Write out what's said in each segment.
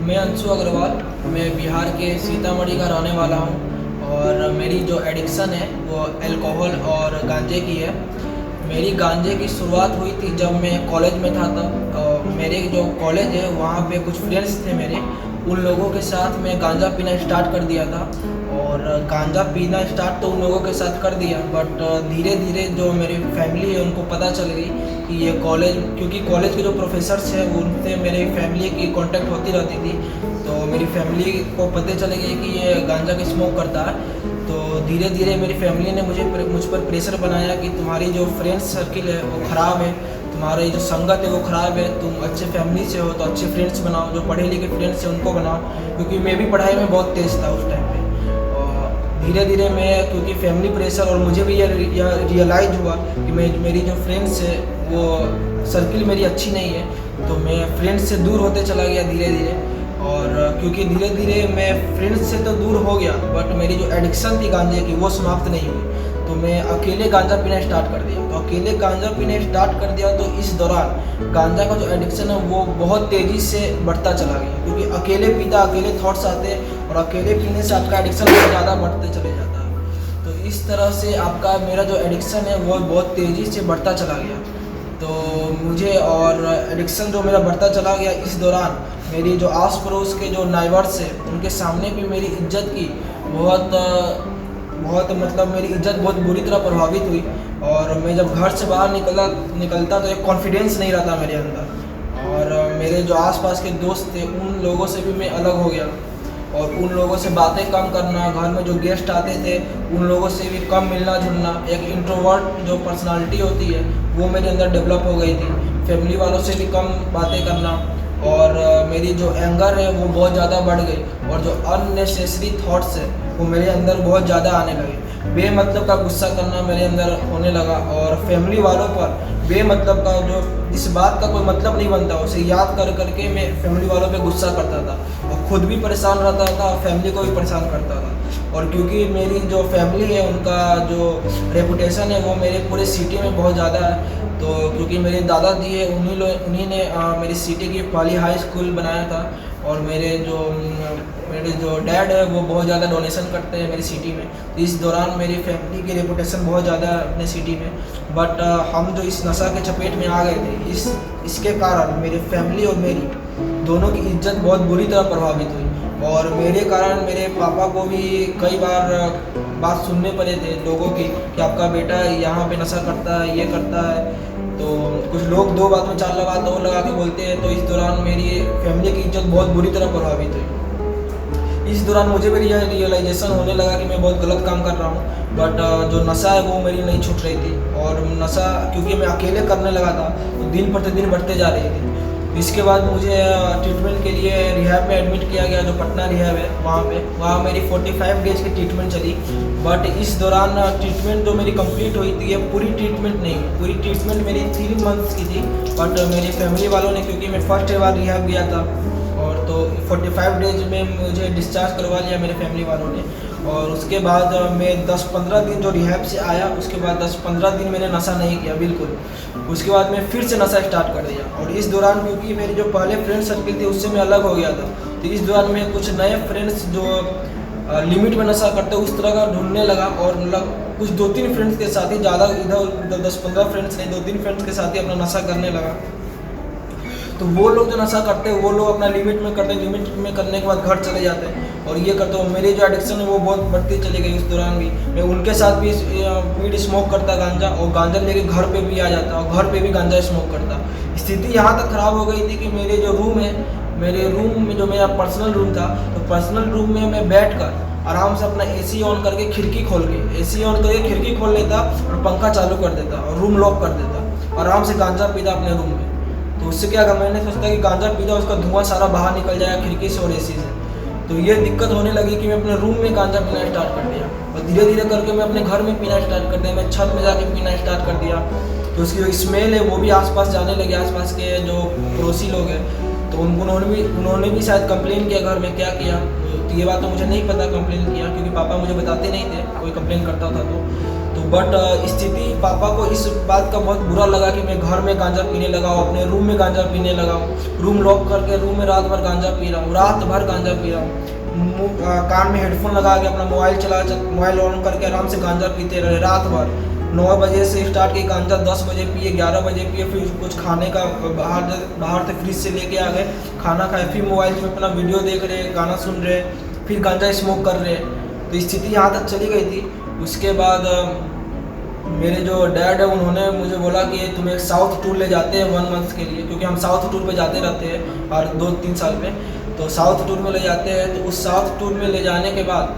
मैं अंशु अग्रवाल, मैं बिहार के सीतामढ़ी का रहने वाला हूँ और मेरी जो एडिक्शन है वो अल्कोहल और गांजे की है। मेरी गांजे की शुरुआत हुई थी जब मैं कॉलेज में था तब। मेरे जो कॉलेज है वहाँ पे कुछ फ्रेंड्स थे मेरे, उन लोगों के साथ मैं गांजा पीना स्टार्ट कर दिया था। और गांजा पीना स्टार्ट तो उन लोगों के साथ कर दिया, बट धीरे धीरे जो मेरी फैमिली है उनको पता चल गई कि ये कॉलेज, क्योंकि कॉलेज के जो प्रोफेसर्स हैं उनसे मेरी फैमिली की कांटेक्ट होती रहती थी, तो मेरी फैमिली को पता चल गई कि ये गांजा की स्मोक करता है। तो धीरे धीरे मेरी फैमिली ने मुझ पर प्रेशर बनाया कि तुम्हारी जो फ्रेंड्स सर्किल है वो ख़राब है, तुम्हारी जो संगत है वो ख़राब है, तुम अच्छे फैमिली से हो तो अच्छे फ्रेंड्स बनाओ, जो पढ़े लिखे फ्रेंड्स हैं उनको बनाओ। क्योंकि मैं भी पढ़ाई में बहुत तेज़ था उस टाइम पे। और धीरे धीरे मैं, क्योंकि फैमिली प्रेशर और मुझे भी यह रियलाइज़ हुआ कि मेरी जो फ्रेंड्स है वो सर्किल मेरी अच्छी नहीं है, तो मैं फ्रेंड्स से दूर होते चला गया धीरे धीरे। और क्योंकि धीरे धीरे मैं फ्रेंड्स से तो दूर हो गया, बट मेरी जो एडिक्शन थी गांजे की वो समाप्त नहीं हुई, तो मैं अकेले गांजा पीना स्टार्ट कर दिया। तो अकेले गांजा पीना स्टार्ट कर दिया, तो इस दौरान गांजा का जो एडिक्शन है वो बहुत तेज़ी से बढ़ता चला गया, क्योंकि अकेले पीता अकेले थॉट्स आते हैं और अकेले पीने से आपका एडिक्शन बहुत ज़्यादा बढ़ते चले जाता है। तो इस तरह से आपका मेरा जो एडिक्शन है वो बहुत तेज़ी से बढ़ता चला गया। तो मुझे और एडिक्शन जो मेरा बढ़ता चला गया, इस दौरान मेरी जो आस पड़ोस के जो नाइबर्स हैं उनके सामने भी मेरी इज्जत की बहुत मतलब मेरी इज्जत बहुत बुरी तरह प्रभावित हुई। और मैं जब घर से बाहर निकलता तो एक कॉन्फिडेंस नहीं रहता मेरे अंदर। और मेरे जो आसपास के दोस्त थे उन लोगों से भी मैं अलग हो गया, और उन लोगों से बातें कम करना, घर में जो गेस्ट आते थे उन लोगों से भी कम मिलना जुलना, एक इंट्रोवर्ट जो पर्सनालिटी होती है वो मेरे अंदर डेवलप हो गई थी। फैमिली वालों से भी कम बातें करना, और मेरी जो एंगर है वो बहुत ज़्यादा बढ़ गई, और जो अननेसेसरी थॉट्स है वो मेरे अंदर बहुत ज़्यादा आने लगे। बेमतलब का गुस्सा करना मेरे अंदर होने लगा, और फैमिली वालों पर बेमतलब का, जो इस बात का कोई मतलब नहीं बनता उसे याद कर करके मैं फैमिली वालों पे गुस्सा करता था, और ख़ुद भी परेशान रहता था और फैमिली को भी परेशान करता था। और क्योंकि मेरी जो फैमिली है उनका जो रेपुटेशन है वो मेरे पूरे सिटी में बहुत ज़्यादा है, तो क्योंकि मेरे दादाजी है उन्हीं ने मेरी सिटी की पहली हाई स्कूल बनाया था। और मेरे जो डैड है वो बहुत ज़्यादा डोनेशन करते हैं मेरी सिटी में, तो इस दौरान मेरी फैमिली की रेपुटेशन बहुत ज़्यादा है अपने सिटी में। बट हम जो इस नशा के चपेट में आ गए थे, इसके कारण मेरी फैमिली और मेरी दोनों की इज्जत बहुत बुरी तरह प्रभावित हुई। और मेरे कारण मेरे पापा को भी कई बार बात सुनने पड़े थे लोगों की कि आपका बेटा यहाँ पे नशा करता है, ये करता है। तो कुछ लोग दो बात में चार बात और लगा के बोलते हैं, तो इस दौरान मेरी फैमिली की इज्जत बहुत बुरी तरह प्रभावित हुई। इस दौरान मुझे भी यह रियलाइजेशन होने लगा कि मैं बहुत गलत काम कर रहा हूँ, बट जो नशा है वो मेरी नहीं छूट रही थी। और नशा क्योंकि मैं अकेले करने लगा था तो दिन प्रतिदिन बढ़ते जा रही थी। इसके बाद मुझे ट्रीटमेंट के लिए रिहैब में एडमिट किया गया, जो पटना रिहैब है वहाँ मेरी 45 डेज की ट्रीटमेंट चली। बट इस दौरान ट्रीटमेंट जो मेरी कंप्लीट हुई थी, ये पूरी ट्रीटमेंट नहीं, पूरी ट्रीटमेंट मेरी 3 मंथ्स की थी। बट मेरी फैमिली वालों ने, क्योंकि मैं फर्स्ट बार रिहैब गया था, और तो 45 डेज में मुझे डिस्चार्ज करवा लिया मेरे फैमिली वालों ने। और उसके बाद मैं 10-15 दिन जो रिहैब से आया, उसके बाद 10-15 दिन मैंने नशा नहीं किया बिल्कुल। उसके बाद मैं फिर से नशा स्टार्ट कर दिया। और इस दौरान क्योंकि मेरे जो पहले फ्रेंड सर्किल थे उससे मैं अलग हो गया था, तो इस दौरान मैं कुछ नए फ्रेंड्स जो लिमिट में नशा करते उस तरह का ढूंढने लगा। और कुछ 2-3 फ्रेंड्स के साथ ही, ज़्यादा इधर 10-15 फ्रेंड्स नहीं, 2-3 फ्रेंड्स के साथ ही अपना नशा करने लगा। तो वो लोग जो नशा करते हैं वो लोग अपना लिमिट में करते हैं, लिमिट में करने के बाद घर चले जाते हैं और ये करते हो। मेरी जो एडिक्शन है वो बहुत बढ़ती चली गई। उस दौरान भी मैं उनके साथ भी वीड स्मोक करता गांजा, और गांजा लेके घर पे भी आ जाता और घर पे भी गांजा स्मोक करता। स्थिति यहाँ तक ख़राब हो गई थी कि मेरे जो रूम है, मेरे रूम में जो मेरा पर्सनल रूम था, तो पर्सनल रूम में मैं बैठकर आराम से अपना एसी ऑन करके, खिड़की खोल के एसी ऑन करके खिड़की खोल लेता और पंखा चालू कर देता और रूम लॉक कर देता, आराम से गांजा पीता अपने रूम में। तो उससे क्या, अगर मैंने सोचता कि गांजा पीता उसका धुआं सारा बाहर निकल जाएगा खिड़की से और एसी से। तो ये दिक्कत होने लगी कि मैं अपने रूम में गांजा पीना स्टार्ट कर दिया, और धीरे धीरे करके मैं अपने घर में पीना स्टार्ट कर दिया। मैं छत में जाके पीना स्टार्ट कर दिया, तो उसकी जो स्मेल है वो भी आसपास जाने लगे, आसपास के जो पड़ोसी लोग हैं। तो उन्होंने भी शायद कंप्लेन किया घर में, क्या किया तो ये बात तो मुझे नहीं पता कंप्लेन किया, क्योंकि पापा मुझे बताते नहीं थे कोई कंप्लेन करता था तो बट स्थिति पापा को इस बात का बहुत बुरा लगा कि मैं घर में गांजा पीने लगा हूँ, अपने रूम में गांजा पीने लगा हूँ, रूम लॉक करके रूम में रात भर गांजा पी रहा हूँ, रात भर गांजा पी रहा हूँ, कान में हेडफोन लगा के अपना मोबाइल ऑन करके आराम से गांजा पीते रहे रात भर। 9 बजे से स्टार्ट किए गांजा, 10 बजे पिए, 11 बजे पिए, फिर कुछ खाने का बाहर से फ्रिज से लेके आ गए, खाना खाए, फिर मोबाइल में अपना वीडियो देख रहे, गाना सुन रहे, फिर गांजा स्मोक कर रहे। तो स्थिति यहाँ तक चली गई थी। उसके बाद मेरे जो डैड है उन्होंने मुझे बोला कि तुम्हें एक साउथ टूर ले जाते हैं 1 मंथ के लिए, क्योंकि हम साउथ टूर पे जाते रहते हैं हर 2-3 साल में। तो साउथ टूर में ले जाते हैं, तो उस साउथ टूर में ले जाने के बाद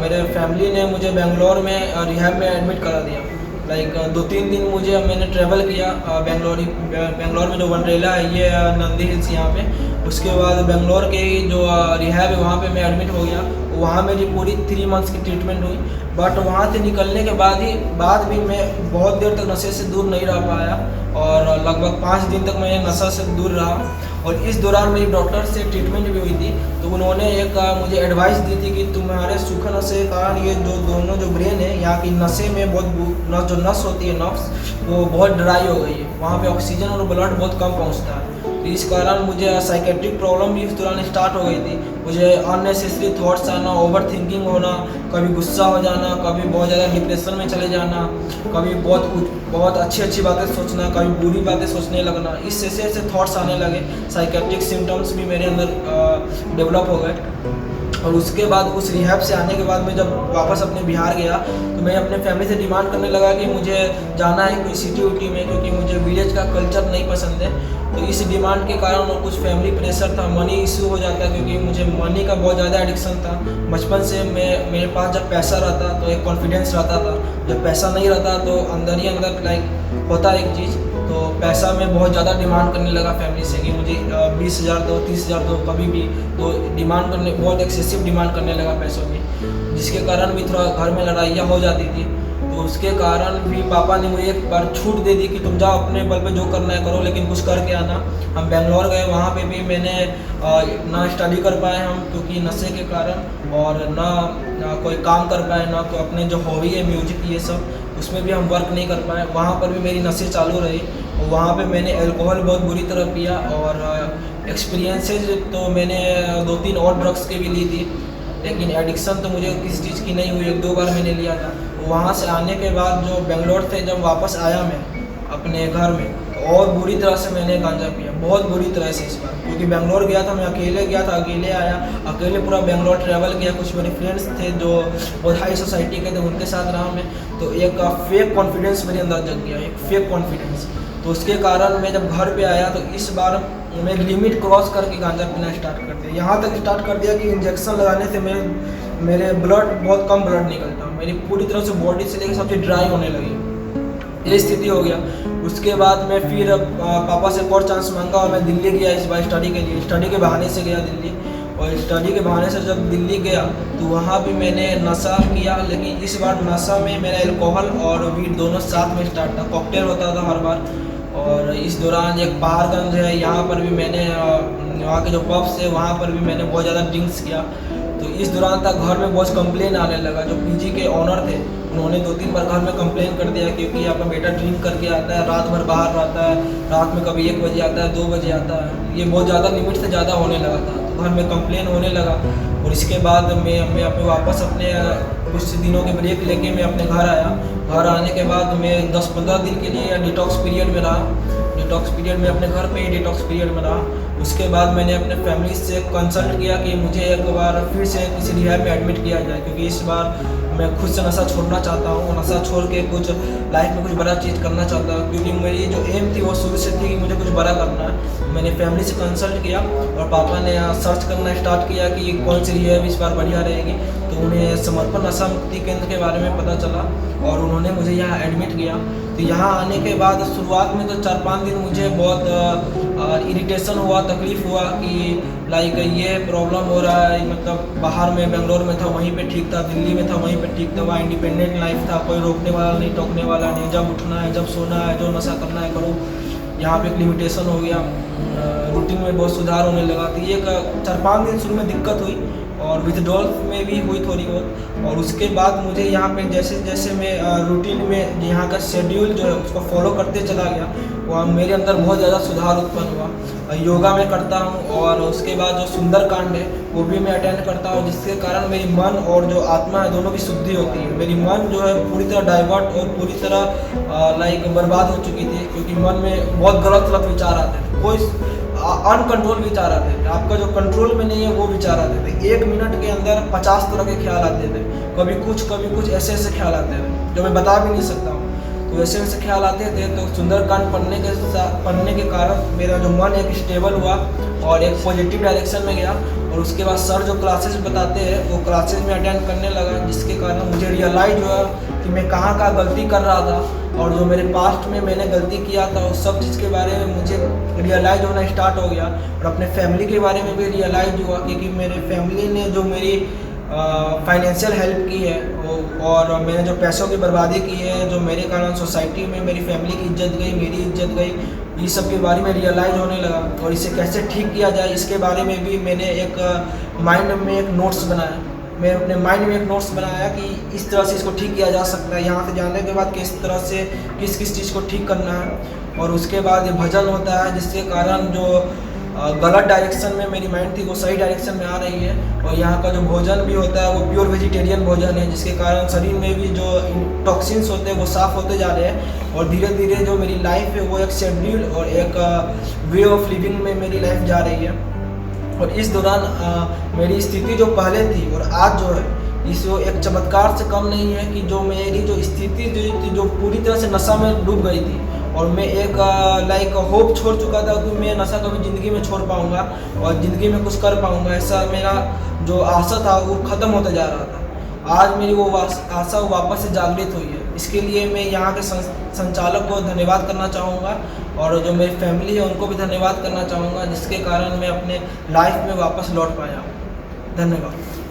मेरे फैमिली ने मुझे बेंगलोर में रिहैब में एडमिट करा दिया। लाइक 2-3 दिन मैंने ट्रैवल किया बेंगलोर में जो वनरेला है, ये नंदी हिल्स यहाँ पे। उसके बाद बेंगलोर के ही जो रिहैब है वहाँ पे मैं एडमिट हो गया। वहाँ मेरी पूरी 3 मंथ्स की ट्रीटमेंट हुई। बट वहाँ से निकलने के बाद भी मैं बहुत देर तक नशे से दूर नहीं रह पाया, और लगभग 5 दिन तक मैं नशा से दूर रहा। और इस दौरान मेरी डॉक्टर से ट्रीटमेंट भी हुई थी, तो उन्होंने एक मुझे एडवाइस दी थी कि तुम्हारे सूखे नशे के कारण ये दोनों जो ब्रेन है यहाँ की नशे में बहुत जो नस होती है नफ्स वो बहुत ड्राई हो गई है, वहाँ पे ऑक्सीजन और ब्लड बहुत कम पहुँचता है। तो इस कारण मुझे साइकेट्रिक प्रॉब्लम भी इस दौरान स्टार्ट हो गई थी। मुझे अननेसेसरी थॉट्स आना, ओवर थिंकिंग होना, कभी गुस्सा हो जाना, कभी बहुत ज़्यादा डिप्रेशन में चले जाना, कभी बहुत अच्छी बातें सोचना, कभी बुरी बातें सोचने लगना, इससे ऐसे थॉट्स आने लगे। साइकेट्रिक सिम्टम्स भी मेरे अंदर डेवलप हो गए। और उसके बाद उस रिहैब से आने के बाद मैं जब वापस अपने बिहार गया तो मैं अपने फैमिली से डिमांड करने लगा कि मुझे जाना है कोई सिटी उटी में, क्योंकि मुझे विलेज का कल्चर नहीं पसंद है। तो इस डिमांड के कारण और कुछ फैमिली प्रेशर था, मनी इशू हो जाता, क्योंकि मुझे मनी का बहुत ज़्यादा एडिक्शन था। बचपन से मेरे पास जब पैसा रहता तो एक कॉन्फिडेंस रहता था, जब पैसा नहीं रहता तो अंदर ही अंदर लाइक होता एक चीज़। तो पैसा मैं बहुत ज़्यादा डिमांड करने लगा फैमिली से कि मुझे 20,000 दो, 30,000 दो, कभी भी। तो डिमांड करने बहुत एक्सेसिव डिमांड करने लगा पैसों की, जिसके कारण भी थोड़ा घर में लड़ाइयाँ हो जाती थी। तो उसके कारण भी पापा ने मुझे एक बार छूट दे दी कि तुम जाओ अपने बल पे जो करना है करो, लेकिन कुछ करके आना। हम बेंगलोर गए, वहाँ पे भी मैंने ना स्टडी कर पाए हम, क्योंकि नशे के कारण, और ना कोई काम कर पाए, ना कोई अपने जो हॉबी है म्यूजिक ये सब, उसमें भी हम वर्क नहीं कर पाए। वहाँ पर भी मेरी नशे चालू रही, और वहाँ पे मैंने अल्कोहल बहुत बुरी तरह पिया। और एक्सपीरियंसेस तो मैंने 2-3 और ड्रग्स के भी ली थी, लेकिन एडिक्शन तो मुझे किसी चीज़ की नहीं हुई। 1-2 बार मैंने लिया था। वहाँ से आने के बाद जो बेंगलोर से जब वापस आया मैं अपने घर में, तो और बुरी तरह से मैंने गांजा पिया, बहुत बुरी तरह से इस बार। क्योंकि बेंगलोर गया था, मैं अकेले गया था, अकेले आया, अकेले पूरा बेंगलोर ट्रैवल किया। कुछ मेरे फ्रेंड्स थे जो बहुत हाई सोसाइटी के थे, उनके साथ रहा मैं। तो एक फेक कॉन्फिडेंस मेरे अंदर जग गया, एक फेक कॉन्फिडेंस। तो उसके कारण मैं जब घर पे आया तो इस बार मैं लिमिट क्रॉस करके गांजा पीना स्टार्ट कर दिया। यहाँ तक स्टार्ट कर दिया कि इंजेक्शन लगाने से मेरे ब्लड बहुत कम ब्लड निकलता, मेरी पूरी तरह से बॉडी से लेकर सबसे ड्राई होने लगी। ये स्थिति हो गया। उसके बाद मैं फिर पापा से और चांस मांगा और मैं दिल्ली गया इस बार स्टडी के लिए। स्टडी के बहाने से गया दिल्ली, और स्टडी के बहाने से जब दिल्ली गया तो वहाँ भी मैंने नशा किया, लेकिन इस बार नशा में मेरा अल्कोहल और वीड दोनों साथ में स्टार्ट था, कॉकटेल होता था हर बार। और इस दौरान एक पहाड़गंज है, यहाँ पर भी मैंने वहाँ के जो पब्स है वहाँ पर भी मैंने बहुत ज़्यादा ड्रिंक्स किया। तो इस दौरान तक घर में बहुत कंप्लेन आने लगा। जो पीजी के ऑनर थे उन्होंने 2-3 बार घर में कंप्लेन कर दिया, क्योंकि आपका बेटा ड्रिंक करके आता है, रात भर बाहर रहता है, रात में कभी 1 बजे आता है, 2 बजे आता है। ये बहुत ज़्यादा लिमिट से ज़्यादा होने लगा था, तो घर में कंप्लेन होने लगा। और इसके बाद मैं अपने वापस अपने कुछ दिनों के ब्रेक लेके मैं अपने घर आया। घर आने के बाद मैं 10-15 दिन के लिए डिटॉक्स पीरियड में रहा। डिटॉक्स पीरियड में अपने घर पे ही डिटॉक्स पीरियड में रहा। उसके बाद मैंने अपने फैमिली से कंसल्ट किया कि मुझे एक बार फिर से किसी रिहैब में एडमिट किया जाए, क्योंकि इस बार मैं खुद से नशा छोड़ना चाहता हूँ। नशा छोड़ के कुछ लाइफ में कुछ बड़ा चीज़ करना चाहता हूँ, क्योंकि मेरी जो एम थी वो शुरू से थी कि मुझे कुछ बड़ा करना है। मैंने फैमिली से कंसल्ट किया और पापा ने सर्च करना स्टार्ट किया कि कौन सी रिहैब इस बार बढ़िया रहेगी। तो उन्हें समर्पण नशा मुक्ति केंद्र के बारे में पता चला और उन्होंने मुझे यहाँ एडमिट किया। तो यहाँ आने के बाद शुरुआत में तो 4-5 दिन मुझे बहुत इरिटेशन हुआ, तकलीफ़ हुआ कि लाइक ये प्रॉब्लम हो रहा है। मतलब बाहर में बेंगलोर में था वहीं पे ठीक था, दिल्ली में था वहीं पे ठीक था, वहाँ इंडिपेंडेंट लाइफ था, कोई रोकने वाला नहीं, टोकने वाला नहीं, जब उठना है जब सोना है जो नशा करना है करो। यहाँ पे एक लिमिटेशन हो गया, रूटीन में बहुत सुधार होने लगा। तो ये 4-5 दिन शुरू में दिक्कत हुई और विथड्रॉल में भी हुई थोड़ी बहुत। और उसके बाद मुझे यहाँ पे जैसे जैसे मैं रूटीन में यहाँ का शेड्यूल जो है उसको फॉलो करते चला गया, वहाँ मेरे अंदर बहुत ज़्यादा सुधार उत्पन्न हुआ। योगा मैं करता हूँ और उसके बाद जो सुंदरकांड है वो भी मैं अटेंड करता हूँ, जिसके कारण मेरी मन और जो आत्मा है दोनों की शुद्धि होती है। मेरी मन जो है पूरी तरह डाइवर्ट और पूरी तरह बर्बाद हो चुकी थी, क्योंकि मन में बहुत गलत विचार आते थे, कोई अनकंट्रोल विचार आते थे। आपका जो कंट्रोल में नहीं है वो विचार आते थे। 1 मिनट के अंदर 50 तरह के ख्याल आते थे, कभी कुछ ऐसे ऐसे ख्याल आते थे जो मैं बता भी नहीं सकता हूँ। तो ऐसे ऐसे ख्याल आते थे। तो सुंदरकांड पढ़ने के कारण मेरा जो मन एक स्टेबल हुआ और एक पॉजिटिव डायरेक्शन में गया। और उसके बाद सर जो क्लासेस बताते हैं वो क्लासेस में अटेंड करने लगा, जिसके कारण मुझे रियलाइज हुआ कि मैं कहाँ गलती कर रहा था और जो मेरे पास्ट में मैंने गलती किया था उस सब चीज़ के बारे में मुझे रियलाइज होना स्टार्ट हो गया। और अपने फैमिली के बारे में भी रियलाइज हुआ, क्योंकि मेरे फैमिली ने जो मेरी फाइनेंशियल हेल्प की है और मैंने जो पैसों की बर्बादी की है, जो मेरे कारण सोसाइटी में मेरी फैमिली की इज्जत गई, मेरी इज्जत गई, ये सब के बारे में रियलाइज होने लगा। और इसे कैसे ठीक किया जाए इसके बारे में भी मैंने एक माइंड में एक नोट्स बनाया। मैं अपने माइंड में एक नोट्स बनाया कि इस तरह से इसको ठीक किया जा सकता है। यहाँ से जाने के बाद किस तरह से किस चीज़ को ठीक करना है। और उसके बाद ये भजन होता है, जिसके कारण जो गलत डायरेक्शन में मेरी माइंड थी वो सही डायरेक्शन में आ रही है। और यहाँ का जो भोजन भी होता है वो प्योर वेजिटेरियन भोजन है, जिसके कारण शरीर में भी जो टॉक्सिन्स होते हैं वो साफ़ होते जा रहे हैं। और धीरे धीरे जो मेरी लाइफ है वो एक शेड्यूल और एक वे ऑफ लिविंग में मेरी लाइफ जा रही है। और इस दौरान मेरी स्थिति जो पहले थी और आज जो है इस एक चमत्कार से कम नहीं है, कि जो मेरी जो स्थिति जो थी जो पूरी तरह से नशा में डूब गई थी और मैं एक होप छोड़ चुका था कि मैं नशा कभी ज़िंदगी में छोड़ पाऊंगा और ज़िंदगी में कुछ कर पाऊंगा, ऐसा मेरा जो आशा था वो ख़त्म होता जा रहा था। आज मेरी वो आशा वापस से जागृत हुई है। इसके लिए मैं यहाँ के संचालक को धन्यवाद करना चाहूँगा और जो मेरी फैमिली है उनको भी धन्यवाद करना चाहूँगा, जिसके कारण मैं अपने लाइफ में वापस लौट पाया। धन्यवाद।